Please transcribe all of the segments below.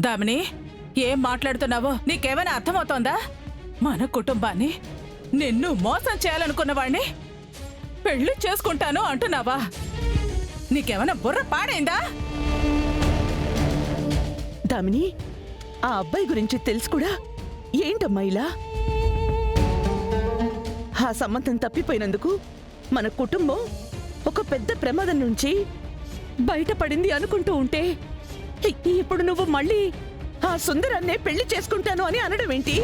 దామిని, ఏం మాట్లాడుతున్నావో నీకేమైనా అర్థమవుతోందా? మన కుటుంబాన్ని నిన్ను మోసం చేయాలనుకున్న వాణ్ణి పెళ్లి చేసుకుంటాను అంటున్నావా? నీకేమైనా బుర్ర పాడైందా? దామిని, ఆ అబ్బాయి గురించి తెలుసు కూడా ఏంటమ్మా ఇలా? ఆ సంబంధం తప్పిపోయినందుకు మన కుటుంబం ఒక పెద్ద ప్రమాదం నుంచి బయటపడింది అనుకుంటూ ఉంటే ఇప్పుడు నువ్వు మళ్ళీ ఆ సుందరాన్నే పెళ్లి చేసుకుంటాను అని అనడం ఏంటి?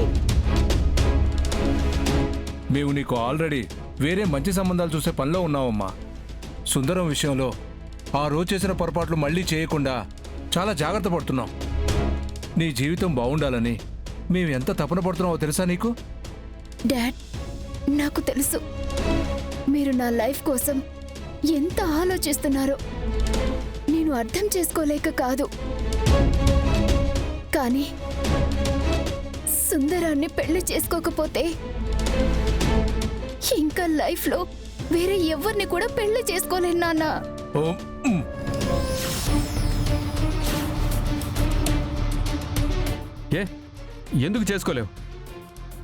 మేము నీకు ఆల్రెడీ వేరే మంచి సంబంధాలు చూసే పనిలో ఉన్నావమ్మా. సుందరం విషయంలో ఆ రోజు చేసిన పొరపాట్లు మళ్ళీ చేయకుండా చాలా జాగ్రత్త పడుతున్నాం. నీ జీవితం బాగుండాలని మేము ఎంత తపన పడుతున్నావో తెలుసా నీకు? డాడ్, నాకు తెలుసు మీరు నా లైఫ్ కోసం ఎంత ఆలోచిస్తున్నారో. నేను అర్థం చేసుకోలేక కాదు, కానీ సుందరాన్ని పెళ్లి చేసుకోకపోతే ఇంకా లైఫ్లో వేరే ఎవరిని కూడా పెళ్లి చేసుకోలేను నాన్న. ఓ, ఏ ఎందుకు చేసుకోలేవు?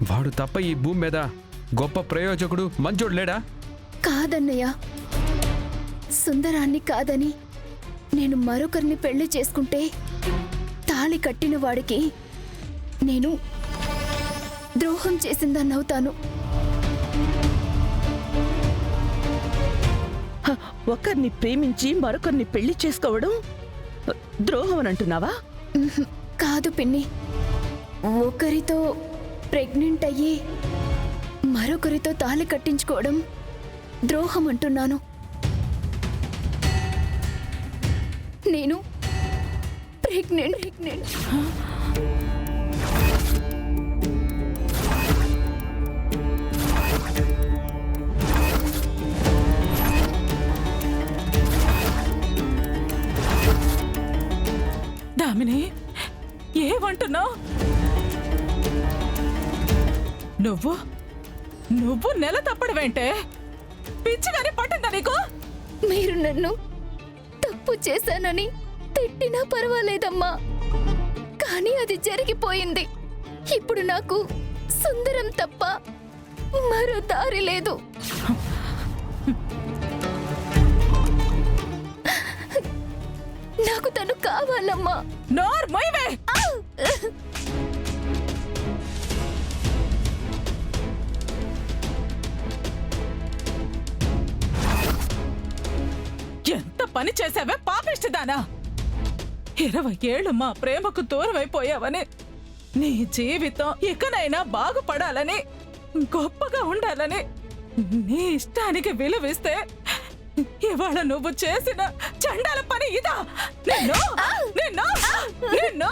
వాడు తప్ప ఈ భూమి మీద గొప్ప ప్రయోజకుడు మంచోడు లేడా? కాదన్నయ్య, సుందరాన్ని కాదని నేను మరొకరిని పెళ్లి చేసుకుంటే తాళి కట్టిన వాడికి నేను ద్రోహం చేసిందన్నవుతాను. ఒకరిని ప్రేమించి మరొకరిని పెళ్లి చేసుకోవడం ద్రోహం అని అంటున్నావా? కాదు పిన్ని, ఒకరితో ప్రెగ్నెంట్ అయ్యి మరొకరితో తాళి కట్టించుకోవడం ద్రోహం అంటున్నాను. నేను ప్రెగ్నెంట్. దామిని, ఏమంటున్నావు? నువ్వు నెల తప్పడమేంటే? పిచ్చిగానే పట్టిందా నీకు? మీరు నన్ను తప్పు చేశానని తిట్టినా పర్వాలేదమ్మా, కానీ అది జరిగిపోయింది. ఇప్పుడు నాకు సుందరం తప్ప మరో దారి లేదు. నాకు తను కావాలమ్మా. నోర్ మొయ్యవే! ఎంత పని చేసావే పాపిష్టిదానా! 20 ఏళ్ళు మా ప్రేమకు దూరమైపోయావని, నీ జీవితం ఇకనైనా బాగుపడాలని, గొప్పగా ఉండాలని నీ ఇష్టానికి విలువిస్తే ఇవాళ నువ్వు చేసిన చండాల పని ఇదా? నిన్ను నిన్ను నిన్ను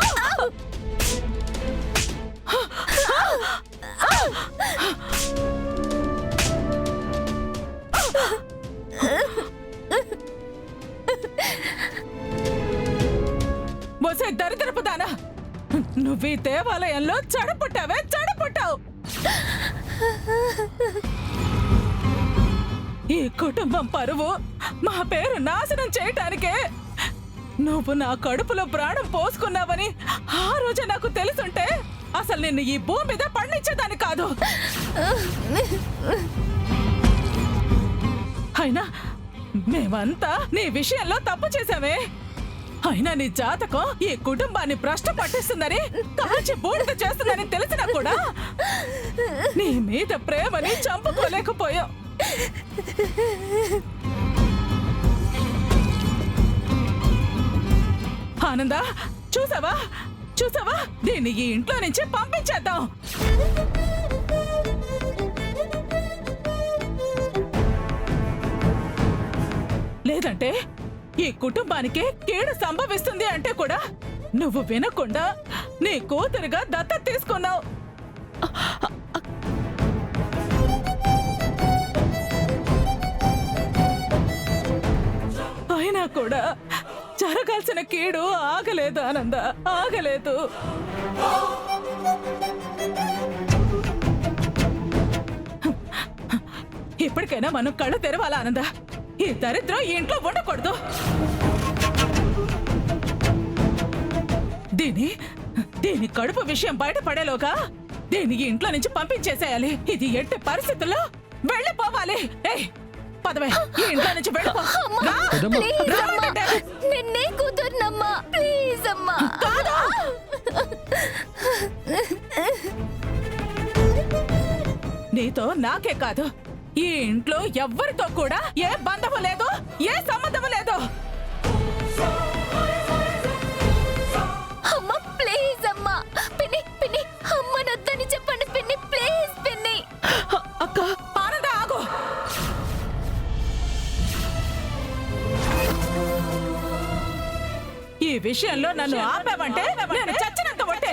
బొసే దరిద్రపు దానా! నువ్వు ఈ దేవాలయంలో చెడపుట్టావే, చెడపుట్టావు. ఈ కుటుంబం పరువు, మా పేరు నాశనం చేయటానికే నువ్వు నా కడుపులో ప్రాణం పోసుకున్నావని ఆ రోజు నాకు తెలుసుంటే అసలు నిన్ను ఈ భూమి మీద పండించేదాన్ని కాదు. అయినా మేమంతా నీ విషయంలో తప్పు చేశామే. అయినా నీ జాతకం ఈ కుటుంబాన్ని భ్రష్టు పట్టిస్తుందని, కాల్చి బూడిద చేస్తుందని తెలిసినా కూడా నీ మీద ప్రేమని చంపుకోలేకపోయాం. ఆనంద, చూసావా చూసావా? దీన్ని ఈ ఇంట్లో నుంచి పంపించేద్దాం. లేదంటే ఈ కుటుంబానికి కీడు సంభవిస్తుంది అంటే కూడా నువ్వు వినకుండా నీ కూతురుగా దత్తత తీసుకున్నావు. అయినా కూడా జరగాల్సిన కీడు ఆగలేదు ఆనంద, ఆగలేదు. ఇప్పటికైనా మనం కళ్ళు తెరవాలా ఆనంద? ఈ దరిద్రం ఈ ఇంట్లో ఉండకూడదు. దీని కడుపు విషయం బయటపడేలోగా దీని ఇంట్లో నుంచి పంపించేసేయాలి. ఇది ఎట్టి పరిస్థితుల్లో వెళ్ళిపోవాలి. ఏయ్, పదవే, ఈ ఇంట్లో నుంచి వెళ్ళిపో. రా, ప్లీజ్ రా అమ్మా, అంటే. నిన్నే కుదురునమ్మా, ప్లీజ్ అమ్మా. కాదు. నీతో నాకే కాదు, ఈ ఇంట్లో ఎవ్వరితో కూడా ఏ బంధము లేదు, ఏ సంబంధము లేదు. అమ్మా ప్లీజ్ అమ్మా, పిన్ని పిన్ని అమ్మ నొద్దని చెప్పండి పిన్ని, ప్లీజ్ పిన్ని. అక్క, ఆనంద, ఆగు. ఈ విషయంలో నన్ను ఆపావంటే నేను చచ్చినంత ఒట్టే.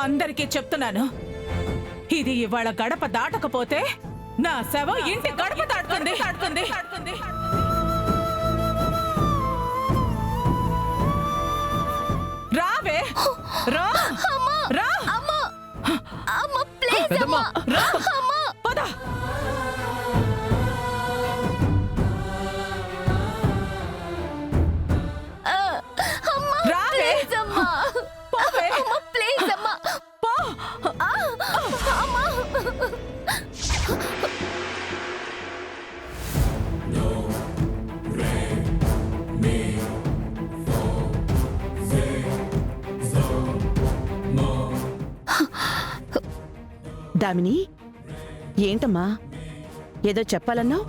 అందరికీ చెప్తున్నాను, ఇది ఇవాళ గడప దాటకపోతే నా శవం ఇంటి గడప దాటుతుంది. రావే, రా, రా, అమ్మా అమ్మ ప్లీజ్ పెద్దమ్మ. అమ్మా, రా, అమ్మా పద. అమ్మా రావే. ప్లీజ్ అమ్మా, పోవే. అమ్మ ప్లీజ్ అమ్మా. పో. అమ్మా దామిని, ఏంటమ్మా ఏదో చెప్పాలన్నావు?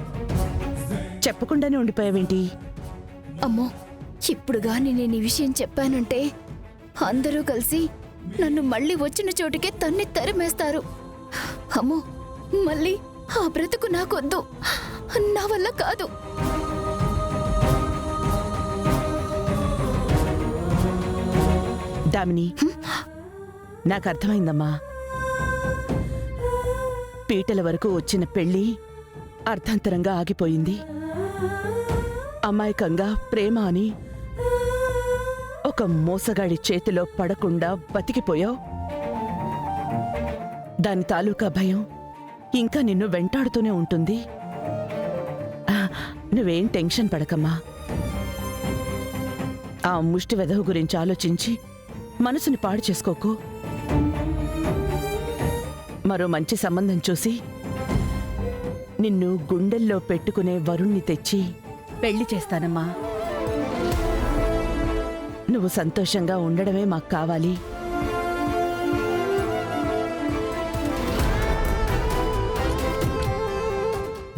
చెప్పకుండానే ఉండిపోయావేంటి? అమ్మో, ఇప్పుడు గాని నేను ఈ విషయం చెప్పానంటే అందరూ కలిసి నన్ను మళ్ళీ వచ్చిన చోటుకే తన్ని తరిమేస్తారు. అమ్మో, మళ్ళీ ఆ బ్రతుకు నాకొద్దు, నా వల్ల కాదు. దామిని, నాకు అర్థమైందమ్మా. పీటల వరకు వచ్చిన పెళ్లి అర్థాంతరంగా ఆగిపోయింది. అమాయకంగా ప్రేమ అని ఒక మోసగాడి చేతిలో పడకుండా బతికిపోయావు. దాని తాలూకా భయం ఇంకా నిన్ను వెంటాడుతూనే ఉంటుంది. నువ్వేం టెన్షన్ పడకమ్మా. ఆ ముష్టి వెధవ గురించి ఆలోచించి మనసుని పాడు చేసుకోకు. మరో మంచి సంబంధం చూసి నిన్ను గుండెల్లో పెట్టుకునే వరుణ్ణి తెచ్చి పెళ్లి చేస్తానమ్మా. నువ్వు సంతోషంగా ఉండడమే మాకు కావాలి.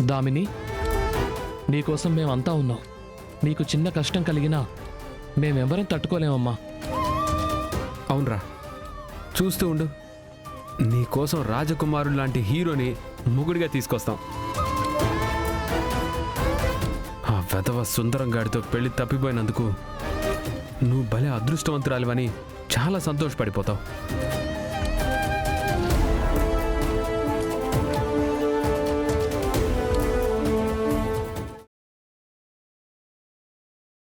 దామిని, నీకోసం మేమంతా ఉన్నాం. నీకు చిన్న కష్టం కలిగినా మేమెవరం తట్టుకోలేమమ్మా. అవునరా, చూస్తూ ఉండు, నీకోసం రాజకుమారుడు లాంటి హీరోని మొగుడిగా తీసుకొస్తాం. ఆ వెధవ సుందరం గాడితో పెళ్లి తప్పిపోయినందుకు నువ్వు భలే అదృష్టవంతురాలివని చాలా సంతోషపడిపోతావు.